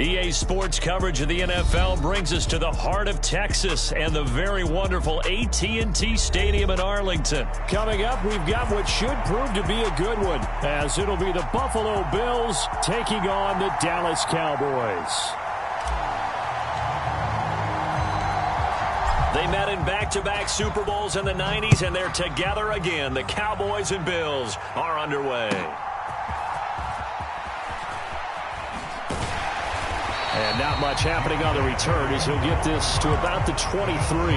EA Sports coverage of the NFL brings us to the heart of Texas and the very wonderful AT&T Stadium in Arlington. Coming up, we've got what should prove to be a good one, as it'll be the Buffalo Bills taking on the Dallas Cowboys. They met in back-to-back Super Bowls in the 90s, and they're together again. The Cowboys and Bills are underway. And not much happening on the return as he'll get this to about the 23.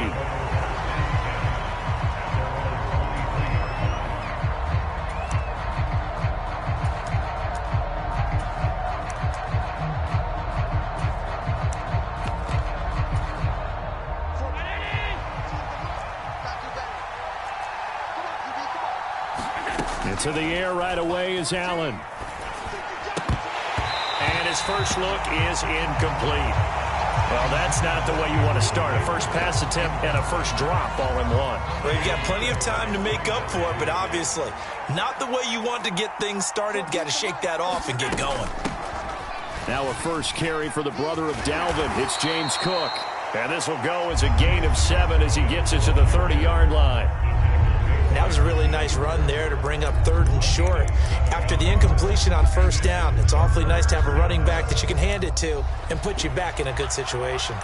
Into the air right away is Allen. And his first look is incomplete. Well, that's not the way you want to start. A first pass attempt and a first drop all in one. Well, you've got plenty of time to make up for it, but obviously not the way you want to get things started. Got to shake that off and get going. Now a first carry for the brother of Dalvin. It's James Cook. And this will go as a gain of 7 as he gets it to the 30-yard line. That was a really nice run there to bring up 3rd and short. After the incompletion on first down, it's awfully nice to have a running back that you can hand it to and put you back in a good situation.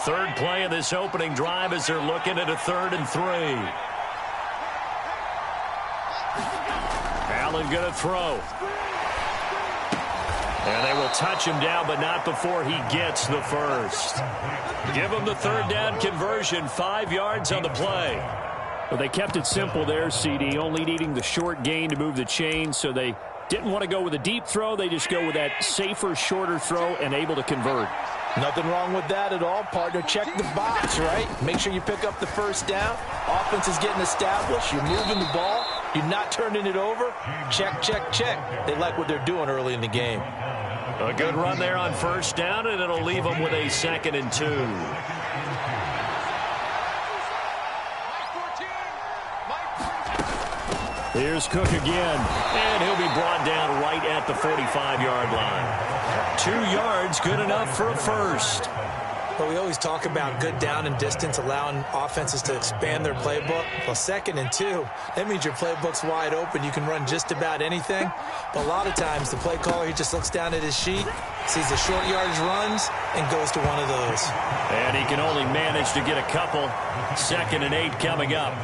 Third play of this opening drive as they're looking at a 3rd and 3. Allen going to throw. And they will touch him down, but not before he gets the first. Give him the 3rd down conversion, 5 yards on the play. Well, they kept it simple there, CD, only needing the short gain to move the chain, so they didn't want to go with a deep throw. They just go with that safer, shorter throw and able to convert. Nothing wrong with that at all, partner. Check the box, right? Make sure you pick up the first down. Offense is getting established. You're moving the ball. You're not turning it over. Check, check, check. They like what they're doing early in the game. A good run there on first down, and it'll leave them with a 2nd and 2. Here's Cook again. And he'll be brought down right at the 45-yard line. 2 yards, good enough for a first. But we always talk about good down and distance, allowing offenses to expand their playbook. Well, 2nd and 2, that means your playbook's wide open. You can run just about anything. But a lot of times, the play caller, he just looks down at his sheet, sees the short yardage runs, and goes to one of those. And he can only manage to get a couple. 2nd and 8 coming up.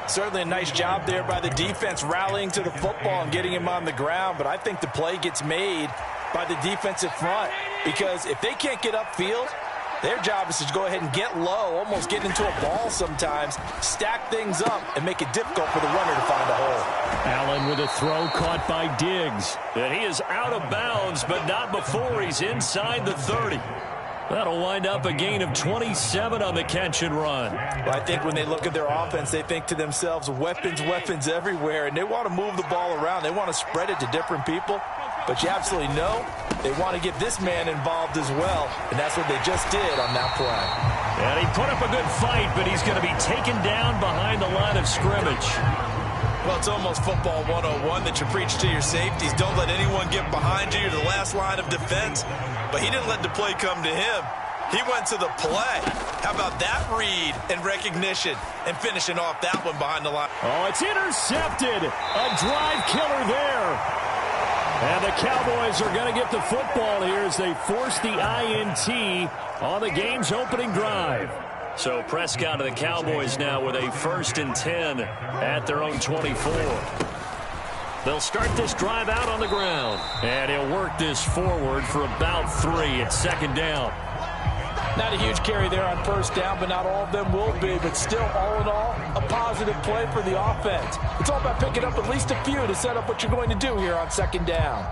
Certainly a nice job there by the defense, rallying to the football and getting him on the ground. But I think the play gets made by the defensive front, because if they can't get upfield, their job is to go ahead and get low, almost get into a ball sometimes, stack things up, and make it difficult for the runner to find a hole. Allen with a throw caught by Diggs. And he is out of bounds, but not before he's inside the 30. That'll wind up a gain of 27 on the catch and run. Well, I think when they look at their offense, they think to themselves, weapons, weapons everywhere, and they want to move the ball around. They want to spread it to different people. But you absolutely know they want to get this man involved as well, and that's what they just did on that play. And he put up a good fight, but he's going to be taken down behind the line of scrimmage. Well, it's almost football 101 that you preach to your safeties. Don't let anyone get behind you to the last line of defense. But he didn't let the play come to him. He went to the play. How about that read and recognition and finishing off that one behind the line? Oh, it's intercepted. A drive killer there. And the Cowboys are going to get the football here as they force the INT on the game's opening drive. So Prescott of the Cowboys now with a 1st and 10 at their own 24. They'll start this drive out on the ground. And he'll work this forward for about 3 at 2nd down. Not a huge carry there on first down, but not all of them will be. But still, all in all, a positive play for the offense. It's all about picking up at least a few to set up what you're going to do here on 2nd down.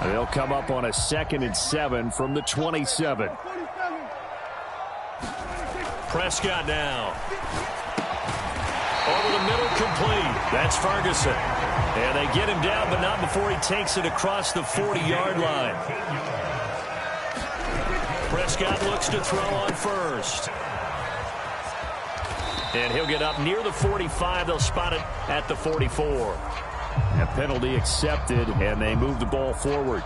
They'll come up on a 2nd and 7 from the 27. Prescott now. Over the middle, complete. That's Ferguson. And they get him down, but not before he takes it across the 40-yard line. Prescott looks to throw on first. And he'll get up near the 45. They'll spot it at the 44. A penalty accepted, and they move the ball forward.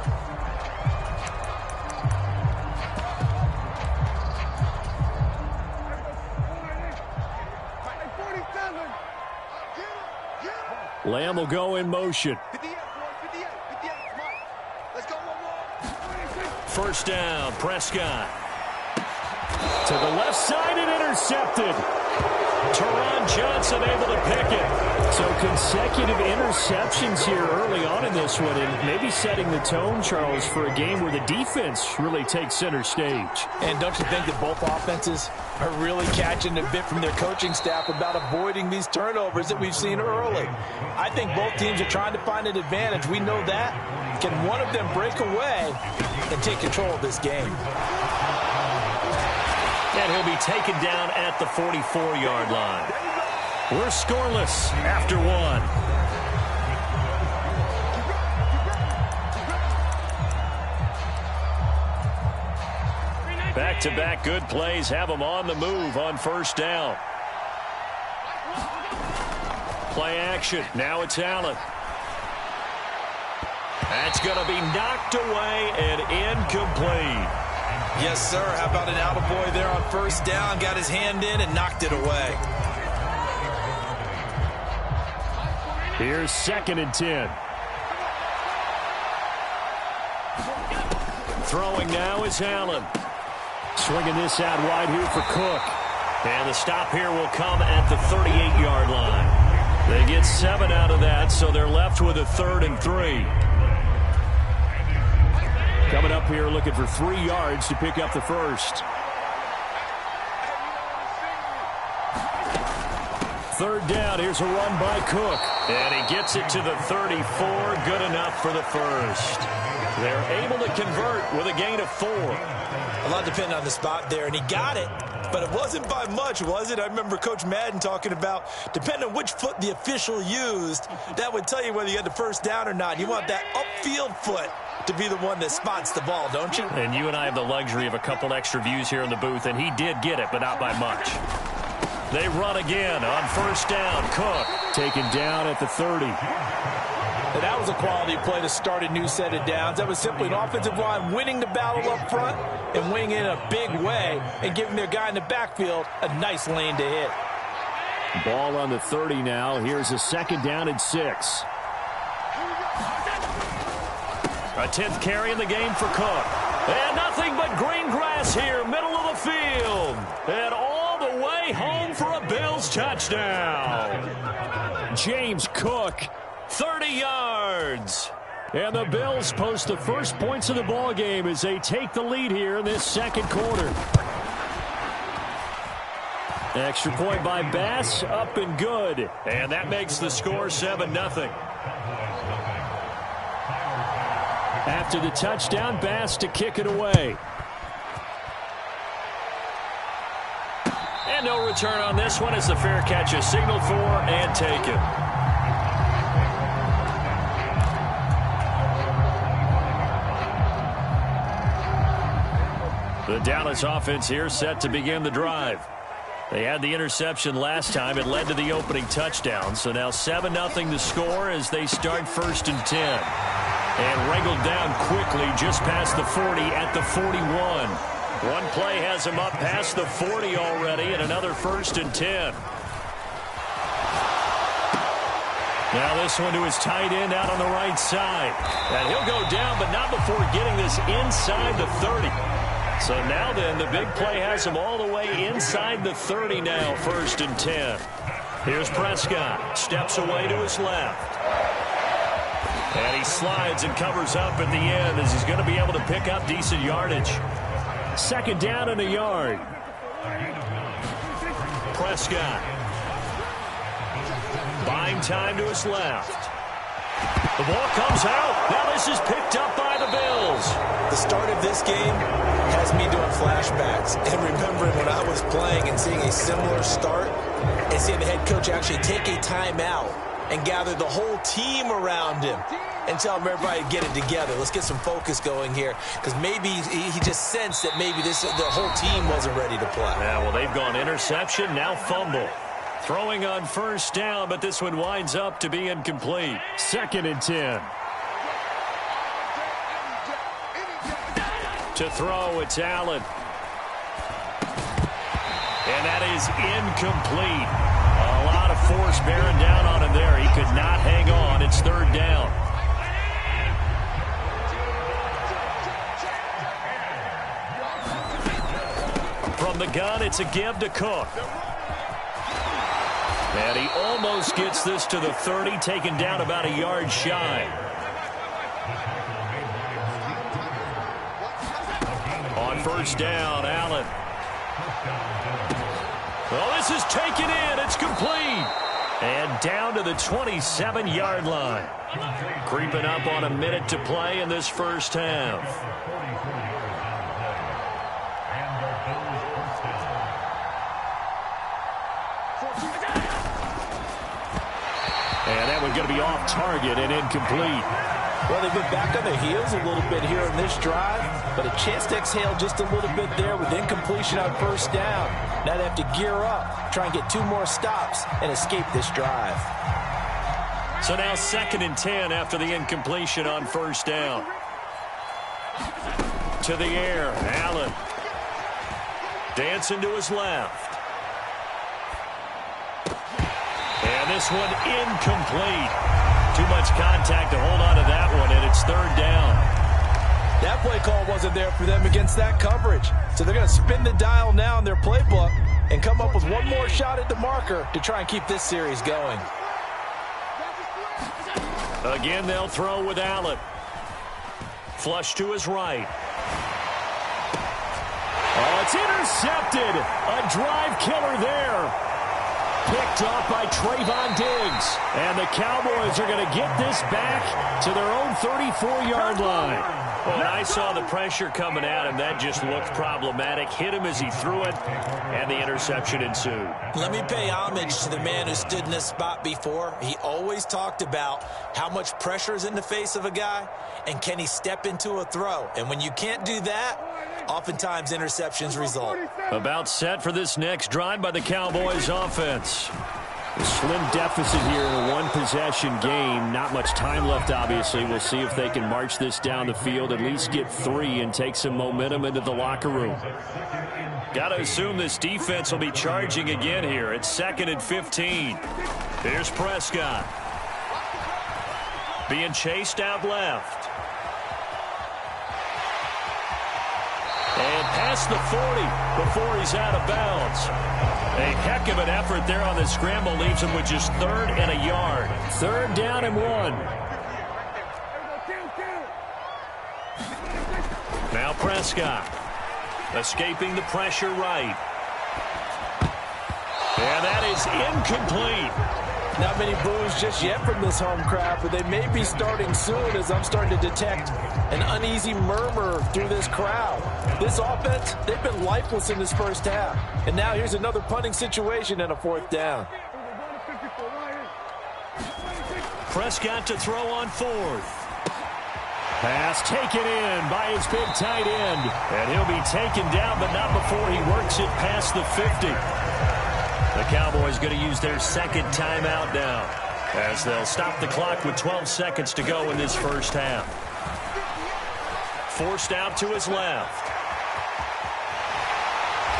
Lamb will go in motion. First down, Prescott. To the left side and intercepted. Teron Johnson able to pick it. So consecutive interceptions here early on in this one, and maybe setting the tone, Charles, for a game where the defense really takes center stage. And don't you think that both offenses are really catching a bit from their coaching staff about avoiding these turnovers that we've seen early? I think both teams are trying to find an advantage. We know that. Can one of them break away and take control of this game? And he'll be taken down at the 44-yard line. We're scoreless after one. Back-to-back good plays have them on the move on first down. Play action. Now it's Allen. That's going to be knocked away and incomplete. Yes, sir. How about an attaboy there on first down? Got his hand in and knocked it away. Here's 2nd and 10. Throwing now is Allen. Swinging this out wide here for Cook. And the stop here will come at the 38-yard line. They get 7 out of that, so they're left with a 3rd and 3. Coming up here looking for 3 yards to pick up the first. 3rd down. Here's a run by Cook. And he gets it to the 34. Good enough for the first. They're able to convert with a gain of 4. A lot depended on the spot there, and he got it. But it wasn't by much, was it? I remember Coach Madden talking about, depending on which foot the official used, that would tell you whether you had the first down or not. You want that upfield foot to be the one that spots the ball, don't you? And you and I have the luxury of a couple extra views here in the booth, and he did get it, but not by much. They run again on first down. Cook taken down at the 30. And that was a quality play to start a new set of downs. That was simply an offensive line winning the battle up front and winning it in a big way and giving their guy in the backfield a nice lane to hit. Ball on the 30 now. Here's a 2nd down and 6. A 10th carry in the game for Cook. And nothing but green grass here, middle of the field. And all the way home for a Bills touchdown. James Cook. 30 yards. And the Bills post the first points of the ball game as they take the lead here in this second quarter. Extra point by Bass, up and good. And that makes the score 7-0. After the touchdown, Bass to kick it away. And no return on this one as the fair catch is signaled for and taken. The Dallas offense here set to begin the drive. They had the interception last time. It led to the opening touchdown. So now 7-0 the score as they start 1st and 10. And wrangled down quickly just past the 40 at the 41. One play has him up past the 40 already and another 1st and 10. Now this one to his tight end out on the right side. And he'll go down, but not before getting this inside the 30. So now then, the big play has him all the way inside the 30 now, 1st and 10. Here's Prescott. Steps away to his left. And he slides and covers up at the end as he's going to be able to pick up decent yardage. 2nd down and a yard. Prescott. Buying time to his left. The ball comes out. Now this is picked up by the Bills. The start of this game has me doing flashbacks and remembering when I was playing and seeing a similar start and seeing the head coach actually take a timeout and gather the whole team around him and tell everybody to get it together. Let's get some focus going here because maybe he just sensed that maybe the whole team wasn't ready to play. Yeah, well, they've gone interception, now fumble. Throwing on first down, but this one winds up to be incomplete. 2nd and 10. To throw, it's Allen. And that is incomplete. A lot of force bearing down on him there. He could not hang on. It's 3rd down. From the gun, it's a give to Cook. And he almost gets this to the 30, taken down about a yard shy. On first down, Allen. Well, this is taken in. It's complete. And down to the 27-yard line. Creeping up on a minute to play in this first half. And that one's going to be off target and incomplete. Well, they've been back on their heels a little bit here in this drive, but a chance to exhale just a little bit there with incompletion on first down. Now they have to gear up, try and get 2 more stops, and escape this drive. So now 2nd and 10 after the incompletion on first down. To the air, Allen. Dancing to his left. And this one incomplete. Too much contact to hold on to that one, and it's 3rd down. That play call wasn't there for them against that coverage. So they're going to spin the dial now in their playbook and come up with one more shot at the marker to try and keep this series going. Again, they'll throw with Allen. Flush to his right. Oh, it's intercepted. A drive killer there. Picked off by Trayvon Diggs. And the Cowboys are going to get this back to their own 34-yard line. Well, I saw the pressure coming at him. That just looked problematic. Hit him as he threw it, and the interception ensued. Let me pay homage to the man who stood in this spot before. He always talked about how much pressure is in the face of a guy, and can he step into a throw. And when you can't do that, oftentimes interceptions result. About set for this next drive by the Cowboys offense. A slim deficit here in a one-possession game. Not much time left, obviously. We'll see if they can march this down the field, at least get 3 and take some momentum into the locker room. Got to assume this defense will be charging again here. It's 2nd and 15. Here's Prescott. Being chased out left. And past the 40 before he's out of bounds. A heck of an effort there on the scramble. Leaves him with just 3rd and a yard. 3rd down and 1. Now Prescott. Escaping the pressure right. And that is incomplete. Not many boos just yet from this home crowd, but they may be starting soon as I'm starting to detect an uneasy murmur through this crowd. This offense, they've been lifeless in this first half. And now here's another punting situation and a 4th down. Prescott to throw on 4th. Pass taken in by his big tight end. And he'll be taken down, but not before he works it past the 50. The Cowboys going to use their 2nd timeout now, as they'll stop the clock with 12 seconds to go in this first half. Forced out to his left.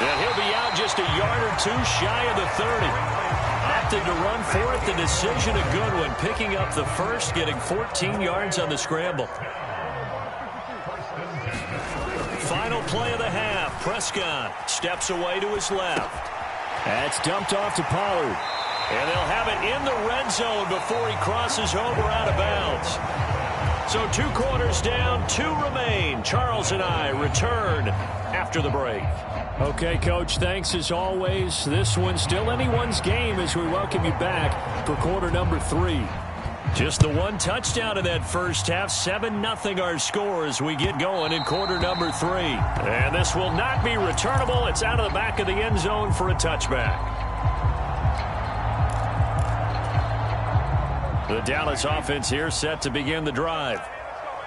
And he'll be out just a yard or 2 shy of the 30. Opted to run for it. The decision a good one. Picking up the first, getting 14 yards on the scramble. Final play of the half. Prescott steps away to his left. That's dumped off to Pollard. And they'll have it in the red zone before he crosses over out of bounds. So 2 quarters down, 2 remain. Charles and I return after the break. Okay, Coach, thanks as always. This one's still anyone's game as we welcome you back for quarter number 3. Just the 1 touchdown in that first half. 7-0 our score as we get going in quarter number 3. And this will not be returnable. It's out of the back of the end zone for a touchback. The Dallas offense here set to begin the drive.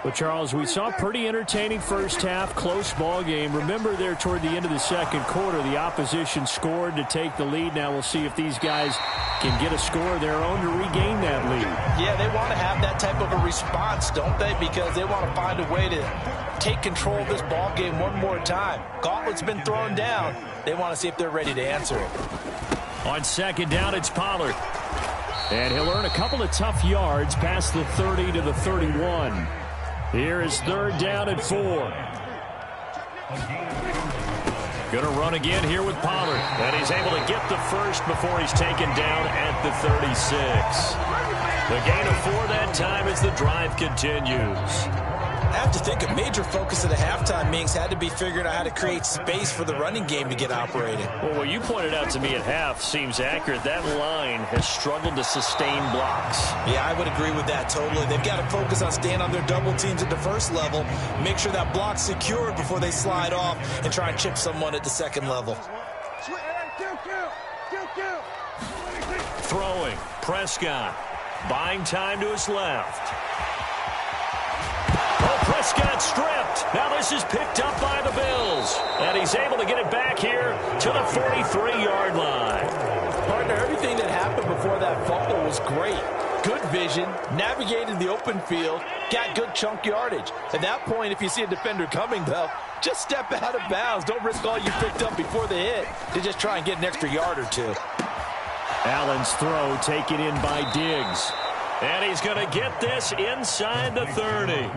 Well, Charles, we saw a pretty entertaining first half, close ball game. Remember there toward the end of the second quarter, the opposition scored to take the lead. Now we'll see if these guys can get a score of their own to regain that lead. Yeah, they want to have that type of a response, don't they? Because they want to find a way to take control of this ball game one more time. Gauntlet's been thrown down. They want to see if they're ready to answer it. On second down, it's Pollard. And he'll earn a couple of tough yards past the 30 to the 31. Here is third down and 4. Going to run again here with Pollard. And he's able to get the first before he's taken down at the 36. The gain of 4 that time as the drive continues. I have to think a major focus of the halftime meetings had to be figuring out how to create space for the running game to get operating. Well, what you pointed out to me at half seems accurate. That line has struggled to sustain blocks. Yeah, I would agree with that totally. They've got to focus on staying on their double teams at the first level, make sure that block's secured before they slide off and try and chip someone at the second level. Throwing, Prescott, buying time to his left. Prescott stripped. Now this is picked up by the Bills. And he's able to get it back here to the 43-yard line. Partner, everything that happened before that fumble was great. Good vision, navigated the open field, got good chunk yardage. At that point, if you see a defender coming, though, just step out of bounds. Don't risk all you picked up before the hit to just try and get an extra yard or two. Allen's throw taken in by Diggs. And he's going to get this inside the 30.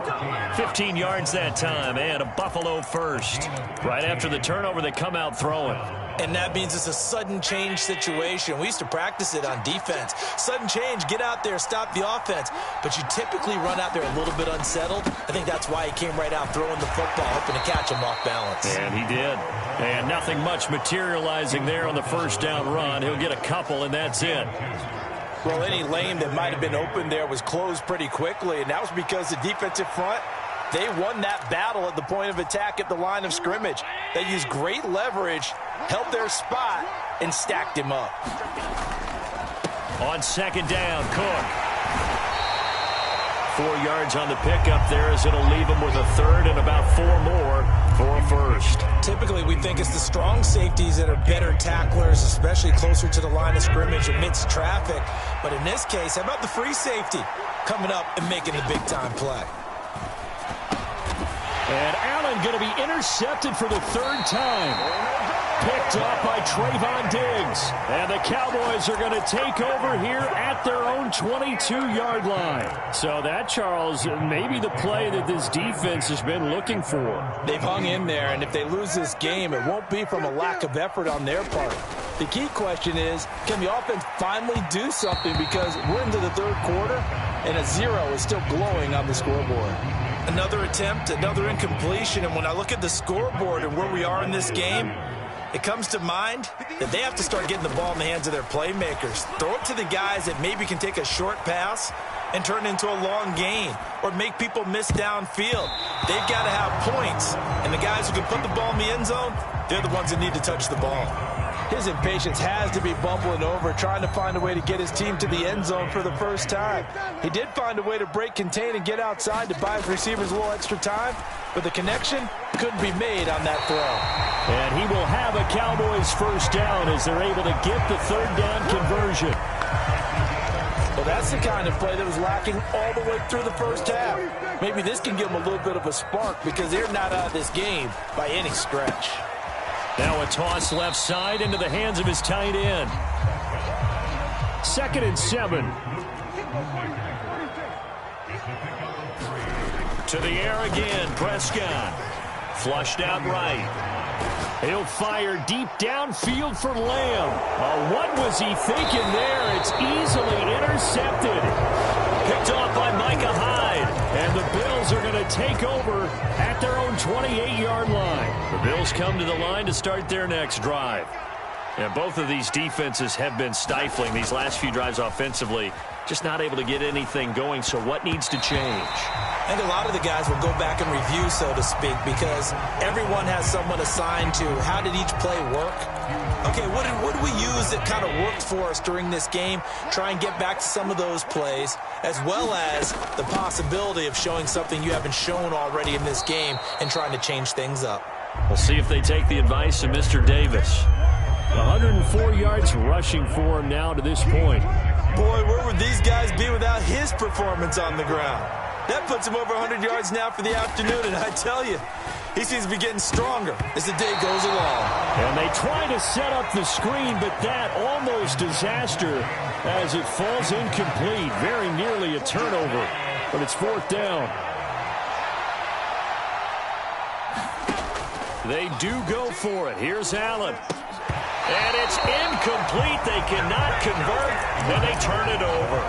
15 yards that time, and a Buffalo first. Right after the turnover, they come out throwing. And that means it's a sudden change situation. We used to practice it on defense. Sudden change, get out there, stop the offense. But you typically run out there a little bit unsettled. I think that's why he came right out throwing the football, hoping to catch him off balance. And he did. And nothing much materializing there on the first down run. He'll get a couple, and that's it. Well, any lane that might have been open there was closed pretty quickly, and that was because the defensive front, they won that battle at the point of attack at the line of scrimmage. They used great leverage, held their spot, and stacked him up. On second down, Cook. 4 yards on the pickup there as it'll leave him with a third and about 4 more for a first. Typically, we think it's the strong safeties that are better tacklers, especially closer to the line of scrimmage amidst traffic. But in this case, how about the free safety coming up and making the big-time play? And Allen going to be intercepted for the third time. Picked up by Trayvon Diggs. And the Cowboys are going to take over here at their own 22-yard line. So that, Charles, maybe the play that this defense has been looking for. They've hung in there, and if they lose this game, it won't be from a lack of effort on their part. The key question is, can the offense finally do something, because we're into the third quarter, and a 0 is still glowing on the scoreboard. Another attempt, another incompletion, and when I look at the scoreboard and where we are in this game, it comes to mind that they have to start getting the ball in the hands of their playmakers. Throw it to the guys that maybe can take a short pass and turn it into a long gain or make people miss downfield. They've got to have points, and the guys who can put the ball in the end zone, they're the ones that need to touch the ball. His impatience has to be bubbling over, trying to find a way to get his team to the end zone for the first time. He did find a way to break contain and get outside to buy his receivers a little extra time, but the connection couldn't be made on that throw. And he will have a Cowboys first down as they're able to get the third down conversion. Well, that's the kind of play that was lacking all the way through the first half. Maybe this can give them a little bit of a spark because they're not out of this game by any stretch. Now a toss left side into the hands of his tight end. 2nd and 7. To the air again, Prescott. Flushed out right. He'll fire deep downfield for Lamb. What was he thinking there? It's easily intercepted. Picked off by Micah Hyde. And the Bills are going to take over at their own 28-yard line. The Bills come to the line to start their next drive. And both of these defenses have been stifling these last few drives offensively. just not able to get anything going. So what needs to change? I think a lot of the guys will go back and review, so to speak, because everyone has someone assigned to how did each play work. Okay, what did we use that kind of worked for us during this game? Try and get back to some of those plays, as well as the possibility of showing something you haven't shown already in this game and trying to change things up. We'll see if they take the advice of Mr. Davis. 104 yards rushing for him now to this point. Boy, where would these guys be without his performance on the ground? That puts him over 100 yards now for the afternoon, and I tell you, he seems to be getting stronger as the day goes along. And they try to set up the screen, but that almost disaster as it falls incomplete. Very nearly a turnover, but it's fourth down. They do go for it. Here's Allen. And it's incomplete. They cannot convert, and they turn it over.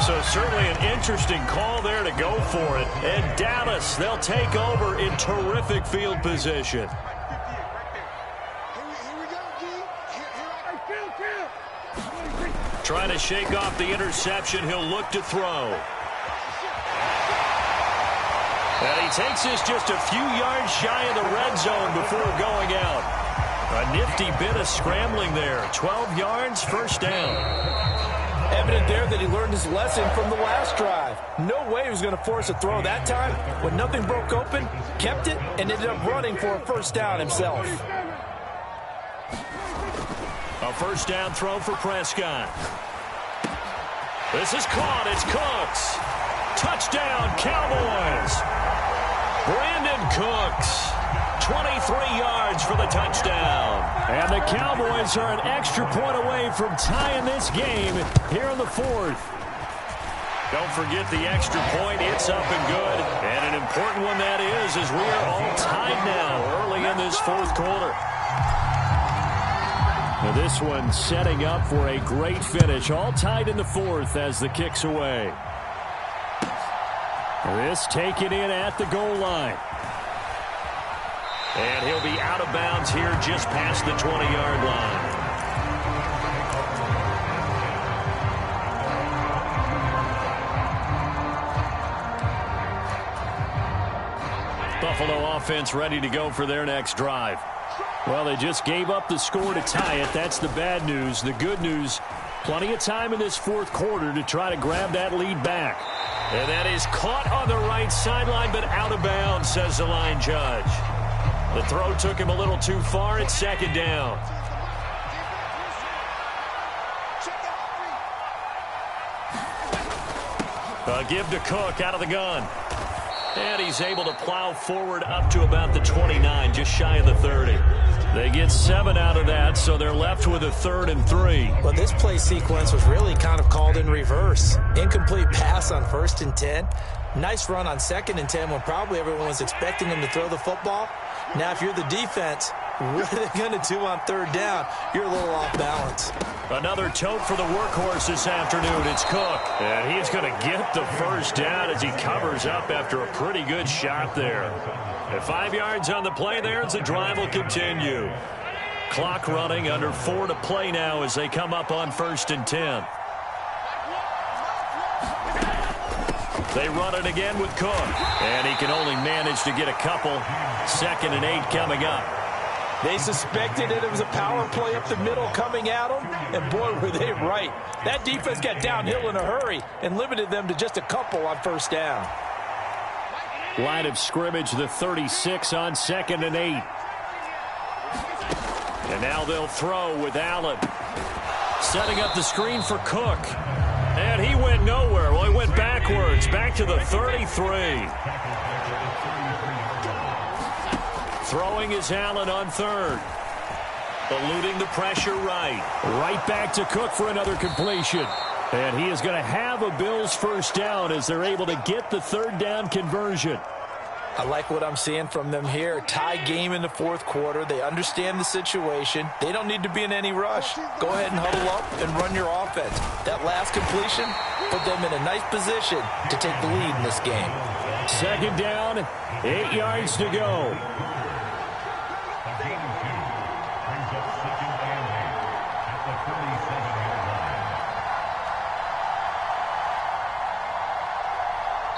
So certainly an interesting call there to go for it. And Dallas, they'll take over in terrific field position. Trying to shake off the interception. He'll look to throw. And he takes this just a few yards shy of the red zone before going out. A nifty bit of scrambling there. 12 yards, first down. Evident there that he learned his lesson from the last drive. No way he was going to force a throw that time. When nothing broke open, kept it, and ended up running for a first down himself. A first down throw for Prescott. This is caught. It's Cooks. Touchdown, Cowboys. Brandon Cooks. 23 yards for the touchdown. And the Cowboys are an extra point away from tying this game here in the fourth. Don't forget the extra point. It's up and good. And an important one that is, as we are all tied now early in this fourth quarter. Now this one setting up for a great finish. All tied in the fourth as the kick's away. This taken in at the goal line. And he'll be out of bounds here just past the 20-yard line. Buffalo offense ready to go for their next drive. Well, they just gave up the score to tie it. That's the bad news. The good news, plenty of time in this fourth quarter to try to grab that lead back. And that is caught on the right sideline, but out of bounds, says the line judge. The throw took him a little too far. It's second down. A give to Cook out of the gun. And he's able to plow forward up to about the 29, just shy of the 30. They get 7 out of that, so they're left with a 3rd and 3. Well, this play sequence was really kind of called in reverse. Incomplete pass on 1st and 10. Nice run on 2nd and 10 when probably everyone was expecting him to throw the football. Now, if you're the defense, what are they going to do on 3rd down? You're a little off balance. Another tote for the workhorse this afternoon. It's Cook. And he's going to get the first down as he covers up after a pretty good shot there. At 5 yards on the play there as the drive will continue. Clock running, under 4 to play now as they come up on 1st and 10. They run it again with Cook. And he can only manage to get a couple. 2nd and 8 coming up. They suspected it was a power play up the middle coming at them, and boy, were they right. That defense got downhill in a hurry and limited them to just a couple on 1st down. Line of scrimmage, the 36 on 2nd and 8. And now they'll throw with Allen. Setting up the screen for Cook. And he went nowhere. Well, he went backwards, back to the 33. Throwing is Allen on 3rd. Eluding the pressure right. Right back to Cook for another completion. And he is going to have a Bills first down as they're able to get the 3rd down conversion. I like what I'm seeing from them here. Tie game in the 4th quarter. They understand the situation. They don't need to be in any rush. Go ahead and huddle up and run your offense. That last completion put them in a nice position to take the lead in this game. 2nd down, 8 yards to go.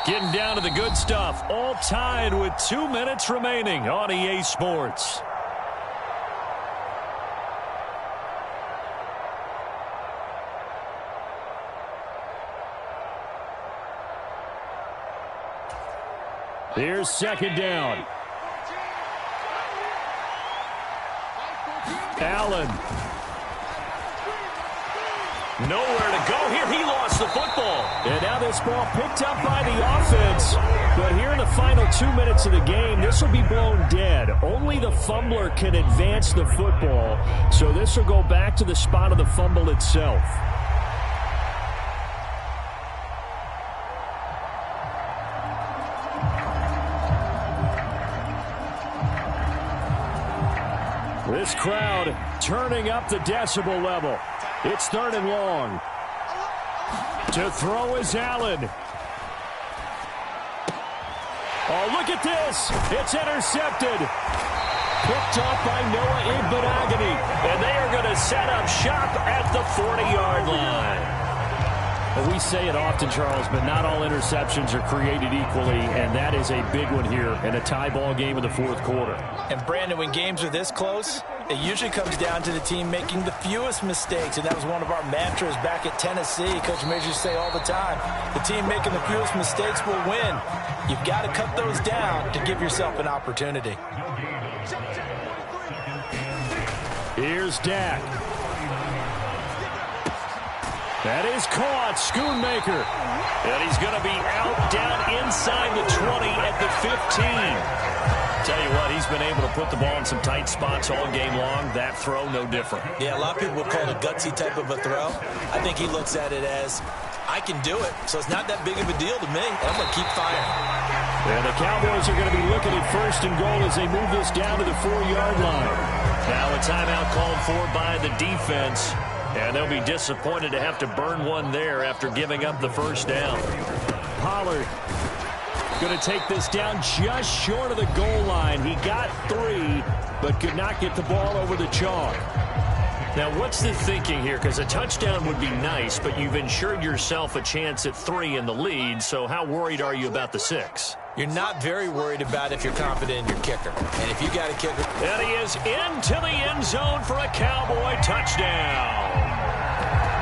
Getting down to the good stuff, all tied with 2 minutes remaining on EA Sports. Here's second down. Allen. Nowhere to go here. He lost the football. And now this ball picked up by the offense. But here in the final 2 minutes of the game, this will be blown dead. Only the fumbler can advance the football. So this will go back to the spot of the fumble itself. This crowd turning up the decibel level. It's 3rd and long. To throw is Allen. Oh, look at this. It's intercepted. Picked off by Noah Igbenogany. And they are going to set up shop at the 40-yard line. Well, we say it often, Charles, but not all interceptions are created equally, and that is a big one here in a tie ball game in the 4th quarter. And, Brandon, when games are this close, it usually comes down to the team making the fewest mistakes, and that was one of our mantras back at Tennessee. Coach Major used to say all the time, the team making the fewest mistakes will win. You've got to cut those down to give yourself an opportunity. Here's Dak. That is caught. Schoonmaker. And he's going to be out down inside the 20 at the 15. Tell you what, he's been able to put the ball in some tight spots all game long. That throw, no different. Yeah, a lot of people would call it a gutsy type of a throw. I think he looks at it as, I can do it, so it's not that big of a deal to me. I'm going to keep firing. And the Cowboys are going to be looking at 1st and goal as they move this down to the 4-yard line. Now a timeout called for by the defense. And they'll be disappointed to have to burn one there after giving up the 1st down. Pollard going to take this down just short of the goal line. He got 3, but could not get the ball over the chalk. Now, what's the thinking here? Because a touchdown would be nice, but you've ensured yourself a chance at 3 in the lead, so how worried are you about the 6? You're not very worried about if you're confident in your kicker. And if you got a kicker... And he is into the end zone for a Cowboy touchdown.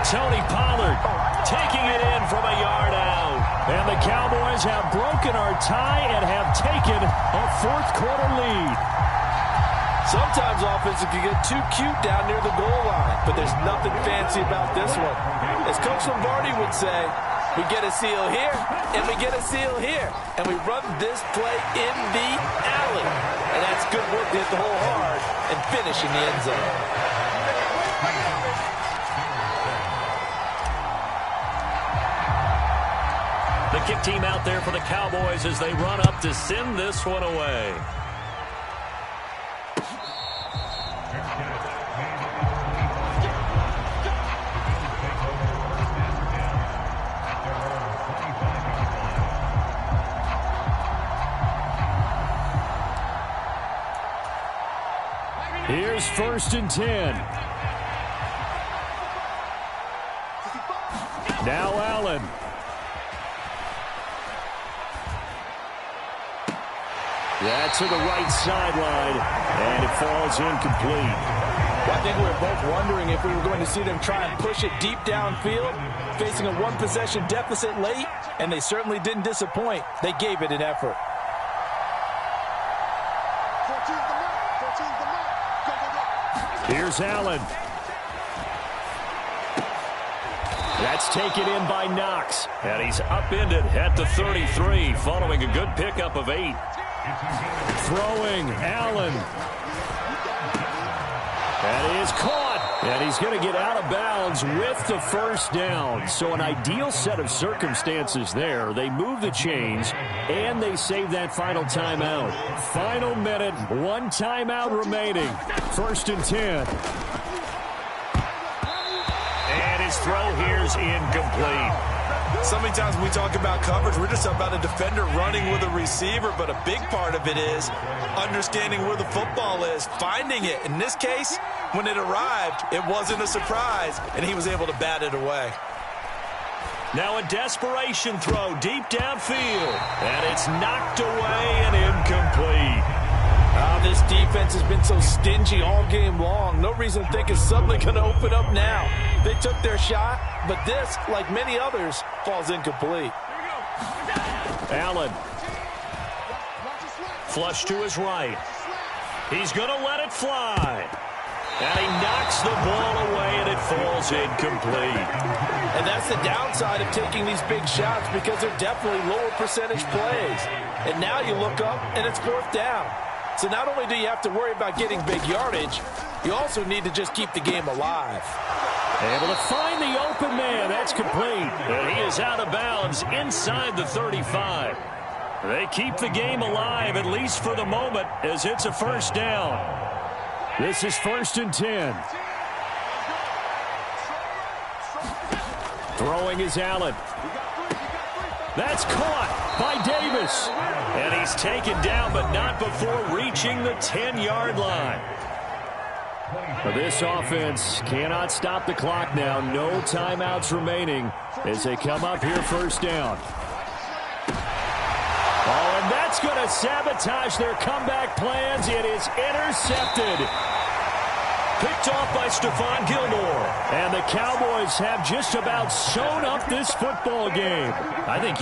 Tony Pollard taking it in from a yard out. And the Cowboys have broken our tie and have taken a 4th quarter lead. Sometimes offenses can get too cute down near the goal line, but there's nothing fancy about this one. As Coach Lombardi would say, we get a seal here, and we get a seal here, and we run this play in the alley. And that's good work to hit the hole hard and finish in the end zone. The kick team out there for the Cowboys as they run up to send this one away. Here's 1st and 10. Now Allen. That's to the right sideline, and it falls incomplete. Well, I think we were both wondering if we were going to see them try and push it deep downfield, facing a 1-possession deficit late, and they certainly didn't disappoint. They gave it an effort. Here's Allen. That's taken in by Knox. And he's upended at the 33 following a good pickup of 8. Throwing Allen. And he is caught. And he's going to get out of bounds with the 1st down. So an ideal set of circumstances there. They move the chains, and they save that final timeout. Final minute, 1 timeout remaining. 1st and 10. And his throw here's incomplete. So many times when we talk about coverage, we're just about a defender running with a receiver, but a big part of it is understanding where the football is, finding it. In this case, when it arrived, it wasn't a surprise, and he was able to bat it away. Now a desperation throw deep downfield. And it's knocked away and incomplete. This defense has been so stingy all game long. No reason to think it's suddenly going to open up now. They took their shot, but this, like many others, falls incomplete. Allen. Flush to his right. He's going to let it fly. And he knocks the ball away, and it falls incomplete. And that's the downside of taking these big shots, because they're definitely lower percentage plays. And now you look up, and it's 4th down. So not only do you have to worry about getting big yardage, you also need to just keep the game alive. Able to find the open man. That's complete. And he is out of bounds inside the 35. They keep the game alive, at least for the moment, as it's a 1st down. This is 1st and 10. Throwing is Allen. That's caught by Davis. And he's taken down, but not before reaching the 10-yard line. This offense cannot stop the clock now. No timeouts remaining as they come up here 1st down. Oh, and that's going to sabotage their comeback plans. It is intercepted. Picked off by Stephon Gilmore. And the Cowboys have just about sewn up this football game. I think